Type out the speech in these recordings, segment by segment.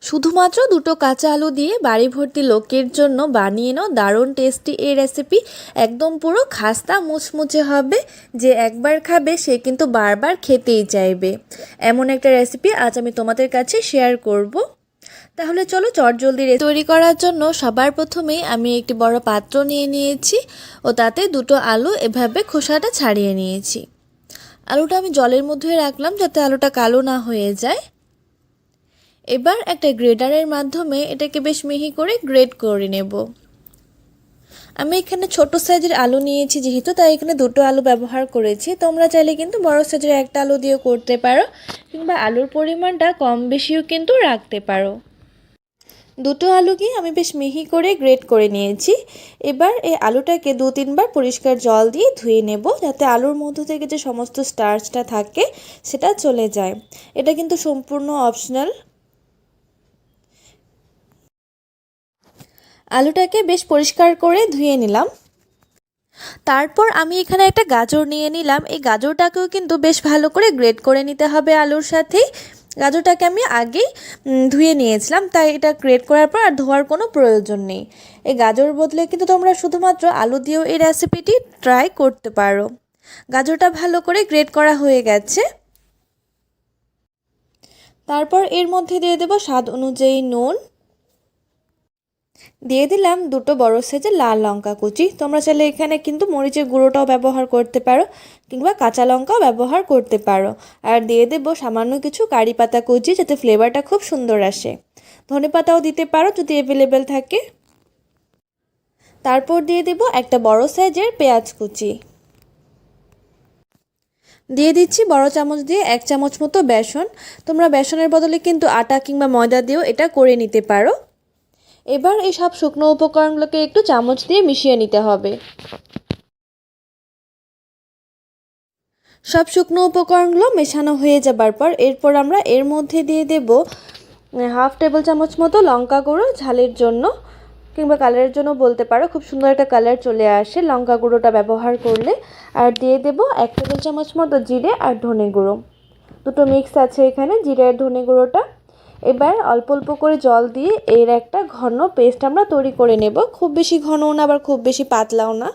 শুধুমাত্র দুটো কাঁচা আলু দিয়ে বাড়ি ভর্তি লোকের জন্য বানিয়ে নাও দারুণ টেস্টি এই রেসিপি। একদম পুরো খাস্তা মুচমুচে হবে, যে একবার খাবে সে কিন্তু বারবার খেতেই চাইবে। এমন একটা রেসিপি আজ আমি তোমাদের কাছে শেয়ার করব। তাহলে চলো চটজলদি তৈরি করার জন্য সবার প্রথমেই আমি একটি বড় পাত্র নিয়ে নিয়েছি ও তাতে দুটো আলু এভাবে খোসাটা ছাড়িয়ে নিয়েছি। আলুটা আমি জলের মধ্যে রাখলাম যাতে আলুটা কালো না হয়ে যায়। এবার একটা গ্রেটারের মাধ্যমে এটাকে বেশ মিহি করে গ্রেট করে নেব। আমি এখানে ছোট সাইজের আলু নিয়েছি যেহেতু, তাই এখানে দুটো আলু ব্যবহার করেছি। তোমরা চাইলে কিন্তু বড় সাইজের একটা আলু দিয়েও করতে পারো, কিংবা আলুর পরিমাণটা কম বেশিও কিন্তু রাখতে পারো। দুটো আলুকে আমি বেশ মিহি করে গ্রেট করে নিয়েছি। এবার এই আলুটাকে 2-3 বার পরিষ্কার জল দিয়ে ধুয়ে নেব, যাতে আলুর মধ্য থেকে যে সমস্ত স্টার্চটা থাকে সেটা চলে যায়। এটা কিন্তু সম্পূর্ণ অপশনাল। আলুটাকে বেশ পরিষ্কার করে ধুয়ে নিলাম। তারপর আমি এখানে একটা গাজর নিয়ে নিলাম। এই গাজরটাকেও কিন্তু বেশ ভালো করে গ্রেট করে নিতে হবে আলুর সাথেই। গাজরটাকে আমি আগেই ধুয়ে নিয়েছিলাম, তাই এটা গ্রেট করার পর আর ধোয়ার কোনো প্রয়োজন নেই। এই গাজর বদলে কিন্তু তোমরা শুধুমাত্র আলু দিয়েও এই রেসিপিটি ট্রাই করতে পারো। গাজরটা ভালো করে গ্রেট করা হয়ে গেছে। তারপর এর মধ্যে দিয়ে দেবো স্বাদ অনুযায়ী নুন, দিয়ে দিলাম দুটো বড় সাইজের লাল লঙ্কা কুচি। তোমরা চাইলে এখানে কিন্তু মরিচের গুঁড়োটাও ব্যবহার করতে পারো, কিংবা কাঁচা লঙ্কাও ব্যবহার করতে পারো। আর দিয়ে দেবো সামান্য কিছু কারি পাতা কুচি, যাতে ফ্লেভারটা খুব সুন্দর আসে। ধনে পাতাও দিতে পারো যদি অ্যাভেলেবেল থাকে। তারপর দিয়ে দেবো একটা বড় সাইজের পেঁয়াজ কুচি। দিয়ে দিচ্ছি বড় চামচ দিয়ে 1 চামচ মতো বেসন। তোমরা বেসনের বদলে কিন্তু আটা কিংবা ময়দা দিয়েও এটা করে নিতে পারো। এবার এই সব শুকনো উপকরণগুলোকে একটু চামচ দিয়ে মিশিয়ে নিতে হবে। সব শুকনো উপকরণগুলো মেশানো হয়ে যাবার পর এরপর আমরা এর মধ্যে দিয়ে দেব 1/2 টেবিল চামচ মতো লঙ্কা গুঁড়ো, ঝালের জন্য কিংবা কালারের জন্য বলতে পারো। খুব সুন্দর একটা কালার চলে আসে লঙ্কা গুঁড়োটা ব্যবহার করলে। আর দিয়ে দেব 1 টেবিল চামচ মতো জিরে আর ধনে গুঁড়ো। দুটো মিক্স আছে এখানে, জিরে আর ধনে গুঁড়োটা। এবার অল্প অল্প করে জল দিয়ে এর একটা ঘন পেস্ট আমরা তৈরি করে নেব। খুব বেশি ঘনও না, আবার খুব বেশি পাতলাও না।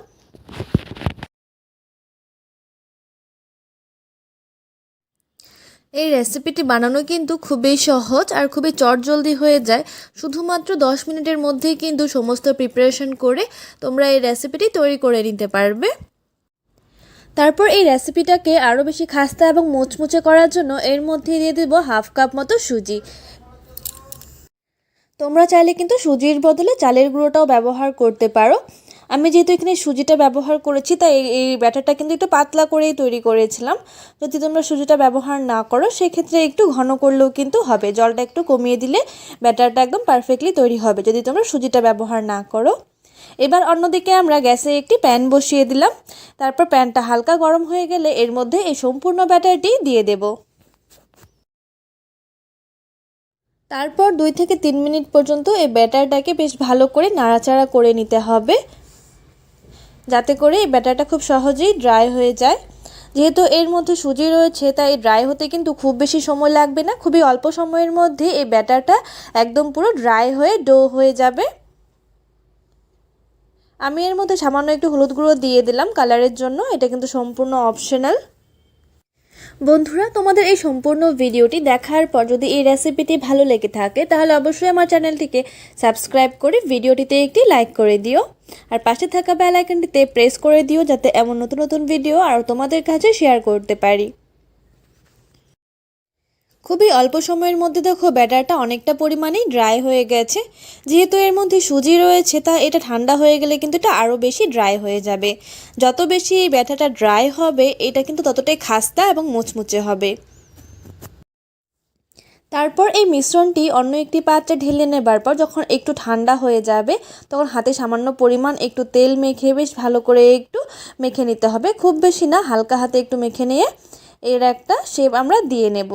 এই রেসিপিটি বানানো কিন্তু খুবই সহজ আর খুবই চটজলদি হয়ে যায়। শুধুমাত্র 10 মিনিটের মধ্যেই কিন্তু সমস্ত প্রিপারেশন করে তোমরা এই রেসিপিটি তৈরি করে নিতে পারবে। তারপর এই রেসিপিটাকে আরও বেশি খাস্তা এবং মুচমুচে করার জন্য এর মধ্যে দিয়ে দেবো 1/2 কাপ মতো সুজি। তোমরা চাইলে কিন্তু সুজির বদলে চালের গুঁড়োটাও ব্যবহার করতে পারো। আমি যেহেতু এখানে সুজিটা ব্যবহার করেছি, তাই এই ব্যাটারটা কিন্তু একটু পাতলা করেই তৈরি করেছিলাম। যদি তোমরা সুজিটা ব্যবহার না করো সেক্ষেত্রে একটু ঘন করলেও কিন্তু হবে। জলটা একটু কমিয়ে দিলে ব্যাটারটা একদম পারফেক্টলি তৈরি হবে যদি তোমরা সুজিটা ব্যবহার না করো। এবার অন্যদিকে আমরা গ্যাসে একটি প্যান বসিয়ে দিলাম। তারপর প্যানটা হালকা গরম হয়ে গেলে এর মধ্যে এই সম্পূর্ণ ব্যাটারটি দিয়ে দেব। তারপর 2 থেকে 3 মিনিট পর্যন্ত এই ব্যাটারটাকে বেশ ভালো করে নাড়াচাড়া করে নিতে হবে, যাতে করে এই ব্যাটারটা খুব সহজেই ড্রাই হয়ে যায়। যেহেতু এর মধ্যে সুজি রয়েছে, তাই ড্রাই হতে কিন্তু খুব বেশি সময় লাগবে না। খুবই অল্প সময়ের মধ্যে এই ব্যাটারটা একদম পুরো ড্রাই হয়ে ডো হয়ে যাবে। আমি এর মধ্যে সামান্য একটু হলুদ গুঁড়ো দিয়ে দিলাম কালারের জন্য। এটা কিন্তু সম্পূর্ণ অপশনাল। বন্ধুরা, তোমাদের এই সম্পূর্ণ ভিডিওটি দেখার পর যদি এই রেসিপিটি ভালো লেগে থাকে তাহলে অবশ্যই আমার চ্যানেলটিকে সাবস্ক্রাইব করে ভিডিওটিতে একটি লাইক করে দিও। আর পাশে থাকা বেল আইকনটিতে প্রেস করে দিও, যাতে এমন নতুন নতুন ভিডিও আর তোমাদের কাছে শেয়ার করতে পারি। খুবই অল্প সময়ের মধ্যে দেখো ব্যাটারটা অনেকটা পরিমাণেই ড্রাই হয়ে গেছে। যেহেতু এর মধ্যে সুজি রয়েছে, তা এটা ঠান্ডা হয়ে গেলে কিন্তু এটা আরও বেশি ড্রাই হয়ে যাবে। যত বেশি এই ব্যাটারটা ড্রাই হবে এটা কিন্তু ততটাই খাস্তা এবং মুচমুচে হবে। তারপর এই মিশ্রণটি অন্য একটি পাত্রে ঢেলে নেবার পর যখন একটু ঠান্ডা হয়ে যাবে, তখন হাতে সামান্য পরিমাণ একটু তেল মেখে বেশ ভালো করে একটু মেখে নিতে হবে। খুব বেশি না, হালকা হাতে একটু মেখে নিয়ে এর একটা শেপ আমরা দিয়ে নেব।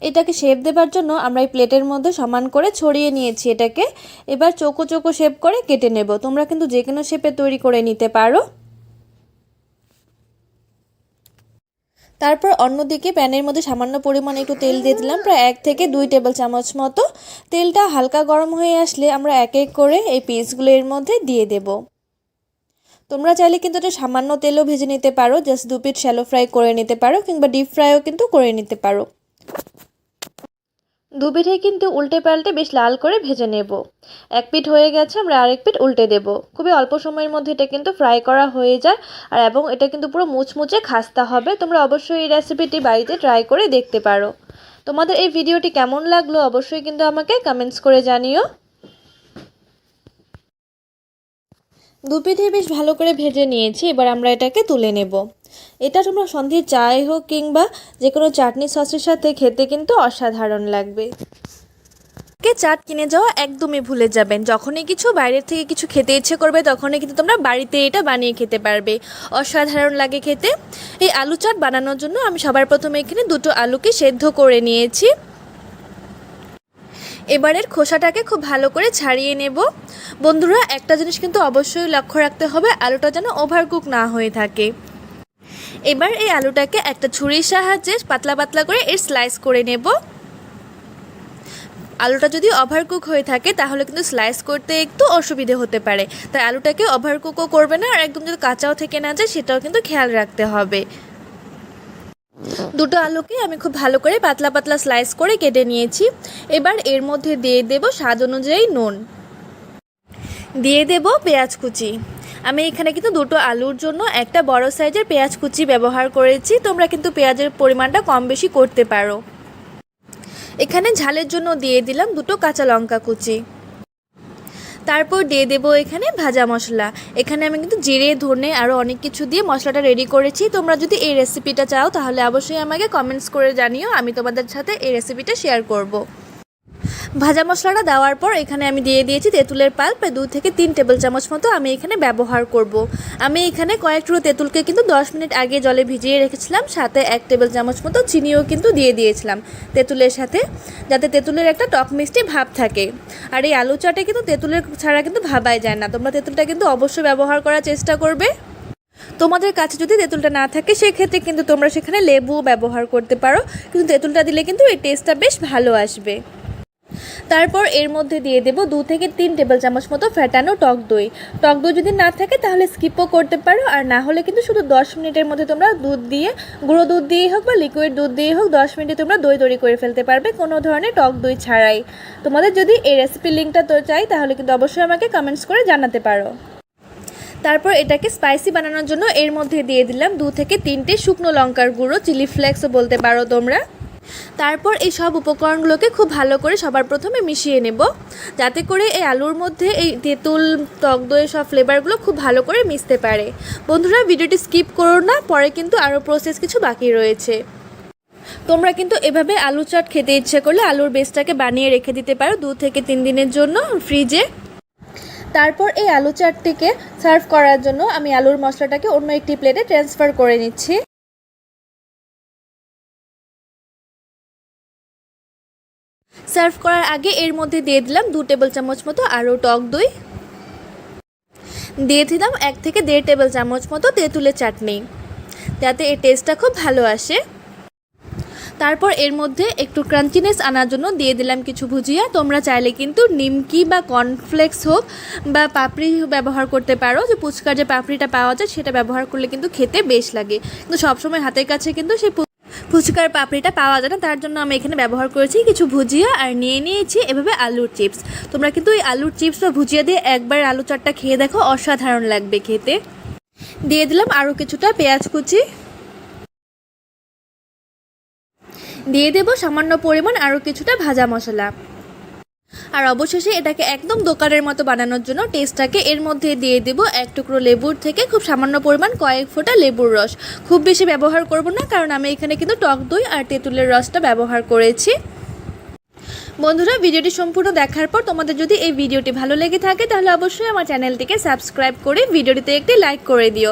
এটাকে শেপ দেবার জন্য আমরা এই প্লেটের মধ্যে সমান করে ছড়িয়ে নিয়েছি এটাকে। এবার চৌকো চৌকো শেপ করে কেটে নেব। তোমরা কিন্তু যে কোনো শেপে তৈরি করে নিতে পারো। তারপর অন্যদিকে প্যানের মধ্যে সামান্য পরিমাণে একটু তেল দিয়ে দিলাম, প্রায় 1 থেকে 2 টেবিল চামচ মতো। তেলটা হালকা গরম হয়ে আসলে আমরা এক এক করে এই পিসগুলো এর মধ্যে দিয়ে দেব। তোমরা চাইলে কিন্তু এটা সামান্য তেলও ভেজে নিতে পারো, জাস্ট 2 পিঠ শ্যালো ফ্রাই করে নিতে পারো কিংবা ডিপ ফ্রাইও কিন্তু করে নিতে পারো। 2 পিঠে কিন্তু উল্টে পাল্টে বেশ লাল করে ভেজে নেব। 1 পিঠ হয়ে গেছে, আমরা আরেক পিঠ উল্টে দেব। খুবই অল্প সময়ের মধ্যে এটা কিন্তু ফ্রাই করা হয়ে যায় আর এবং এটা কিন্তু পুরো মুচমুচে খাস্তা হবে। তোমরা অবশ্যই এই রেসিপিটি বাড়িতে ট্রাই করে দেখতে পারো। তোমাদের এই ভিডিওটি কেমন লাগলো অবশ্যই কিন্তু আমাকে কমেন্টস করে জানিও। 2 পিঠে বেশ ভালো করে ভেজে নিয়েছি, এবার আমরা এটাকে তুলে নেব। এটা তোমরা সন্ধ্যের চায় হোক কিংবা যে কোনো চাটনি সসের সাথে খেতে কিন্তু অসাধারণ লাগবে। চাট কিনে যাওয়া একদমই ভুলে যাবেন। যখনই কিছু বাইরের থেকে কিছু খেতে ইচ্ছে করবে তখনই কিন্তু তোমরা বাড়িতে এটা বানিয়ে খেতে পারবে, অসাধারণ লাগে খেতে। এই আলু চাট বানানোর জন্য আমি সবার প্রথমে এখানে 2টো আলুকে সেদ্ধ করে নিয়েছি। এবারের খোসাটাকে খুব ভালো করে ছাড়িয়ে নেব। বন্ধুরা, একটা জিনিস কিন্তু অবশ্যই লক্ষ্য রাখতে হবে, আলুটা যেন ওভারকুক না হয়ে থাকে। এবার এই আলুটাকে একটা ছুরির সাহায্যে পাতলা পাতলা করে এর স্লাইস করে নেব। আলুটা যদি ওভারকুক হয়ে থাকে তাহলে কিন্তু স্লাইস করতে একটু অসুবিধে হতে পারে, তাই আলুটাকে ওভারকুকও করবে না আর একদম যদি কাঁচাও থেকে না যায় সেটাও কিন্তু খেয়াল রাখতে হবে। 2টো আলুকে আমি খুব ভালো করে পাতলা পাতলা স্লাইস করে কেটে নিয়েছি। এবার এর মধ্যে দিয়ে দেব স্বাদ অনুযায়ী নুন, দিয়ে দেব পেঁয়াজ কুচি। আমি এখানে কিন্তু 2টো আলুর জন্য একটা বড় সাইজের পেঁয়াজ কুচি ব্যবহার করেছি, তোমরা কিন্তু পেঁয়াজের পরিমাণটা কম বেশি করতে পারো। এখানে ঝালের জন্য দিয়ে দিলাম 2টো কাঁচা লঙ্কা কুচি। তারপর দিয়ে দেব এখানে ভাজা মশলা। এখানে আমি কিন্তু জিরে ধনে আরও অনেক কিছু দিয়ে মশলাটা রেডি করেছি। তোমরা যদি এই রেসিপিটা চাও তাহলে অবশ্যই আমাকে কমেন্টস করে জানিও, আমি তোমাদের সাথে এই রেসিপিটা শেয়ার করব। ভাজা মশলাটা দেওয়ার পর এখানে আমি দিয়ে দিয়েছি তেঁতুলের পাল্প, প্রায় 2 থেকে 3 টেবিল চামচ মতো আমি এখানে ব্যবহার করব। আমি এখানে কয়েক টুকরো তেঁতুলকে কিন্তু 10 মিনিট আগে জলে ভিজিয়ে রেখেছিলাম, সাথে 1 টেবিল চামচ মতো চিনিও কিন্তু দিয়ে দিয়েছিলাম তেঁতুলের সাথে, যাতে তেঁতুলের একটা টক মিষ্টি ভাব থাকে। আর এই আলু চাটে কিন্তু তেঁতুলের ছাড়া কিন্তু ভাবাই যায় না। তোমরা তেঁতুলটা কিন্তু অবশ্যই ব্যবহার করার চেষ্টা করবে। তোমাদের কাছে যদি তেঁতুলটা না থাকে সেক্ষেত্রে কিন্তু তোমরা সেখানে লেবুও ব্যবহার করতে পারো, কিন্তু তেঁতুলটা দিলে কিন্তু এই টেস্টটা বেশ ভালো আসবে। তারপর এর মধ্যে দিয়ে দেব 2 থেকে 3 টেবিল চামচ মতো ফেটানো টক দই। টক দই যদি না থাকে তাহলে স্কিপও করতে পারো, আর না হলে কিন্তু শুধু 10 মিনিটের মধ্যে তোমরা দুধ দিয়ে, গুঁড়ো দুধ দিয়েই হোক বা লিকুইড দুধ দিয়েই হোক 10 মিনিটে তোমরা দই তৈরি করে ফেলতে পারবে কোনো ধরনের টক দই ছাড়াই। তোমাদের যদি এই রেসিপির লিঙ্কটা তো চাই তাহলে কিন্তু অবশ্যই আমাকে কমেন্টস করে জানাতে পারো। তারপর এটাকে স্পাইসি বানানোর জন্য এর মধ্যে দিয়ে দিলাম 2 থেকে 3টে শুকনো লঙ্কার গুঁড়ো, চিলি ফ্লেক্সও বলতে পারো তোমরা। তারপর এই সব উপকরণগুলোকে খুব ভালো করে সবার প্রথমে মিশিয়ে নেব, যাতে করে এই আলুর মধ্যে এই তেঁতুল টক দইয়ের সব ফ্লেভারগুলো খুব ভালো করে মিশতে পারে। বন্ধুরা, ভিডিওটি স্কিপ করো না, পরে কিন্তু আরও প্রসেস কিছু বাকি রয়েছে। তোমরা কিন্তু এভাবে আলু চাট খেতে ইচ্ছে করলে আলুর বেসটাকে বানিয়ে রেখে দিতে পারো 2 থেকে 3 দিনের জন্য ফ্রিজে। তারপর এই আলু চাটটিকে সার্ভ করার জন্য আমি আলুর মশলাটাকে অন্য একটি প্লেটে ট্রান্সফার করে নিচ্ছি। সার্ভ করার আগে এর মধ্যে দিয়ে দিলাম 2 টেবিল চামচ মতো আরও টক দই, দিয়ে দিলাম 1 থেকে 1.5 টেবিল চামচ মতো তেঁতুলের চাটনি, যাতে এর টেস্টটা খুব ভালো আসে। তারপর এর মধ্যে একটু ক্রাঞ্চিনেস আনার জন্য দিয়ে দিলাম কিছু ভুজিয়া। তোমরা চাইলে কিন্তু নিমকি বা কর্নফ্লেক্স হোক বা পাপড়ি ব্যবহার করতে পারো, যে ফুচকার যে পাপড়িটা পাওয়া যায় সেটা ব্যবহার করলে কিন্তু খেতে বেশ লাগে, কিন্তু সবসময় হাতের কাছে কিন্তু সেই ফুচকার পাপড়িটা পাওয়া যায় না, তার জন্য আমি এখানে ব্যবহার করেছি কিছু ভুজিয়া আর নিয়ে নিয়েছি এভাবে আলুর চিপস। তোমরা কিন্তু এই আলুর চিপস বা ভুজিয়া দিয়ে একবার আলু চাটটা খেয়ে দেখো, অসাধারণ লাগবে খেতে। দিয়ে দিলাম আরও কিছুটা পেঁয়াজ কুচি, দিয়ে দেব সামান্য পরিমাণ আরও কিছুটা ভাজা মশলা, আর অবশেষে এটাকে একদম দোকানের মতো বানানোর জন্য টেস্টটাকে এর মধ্যে দিয়ে দেব 1 টুকরো লেবুর থেকে খুব সামান্য পরিমাণ কয়েক ফোঁটা লেবুর রস। খুব বেশি ব্যবহার করব না, কারণ আমি এখানে কিন্তু টক দই আর তেঁতুলের রসটা ব্যবহার করেছি। বন্ধুরা, ভিডিওটি সম্পূর্ণ দেখার পর তোমাদের যদি এই ভিডিওটি ভালো লেগে থাকে তাহলে অবশ্যই আমার চ্যানেলটিকে সাবস্ক্রাইব করে ভিডিওটিতে একটি লাইক করে দিও।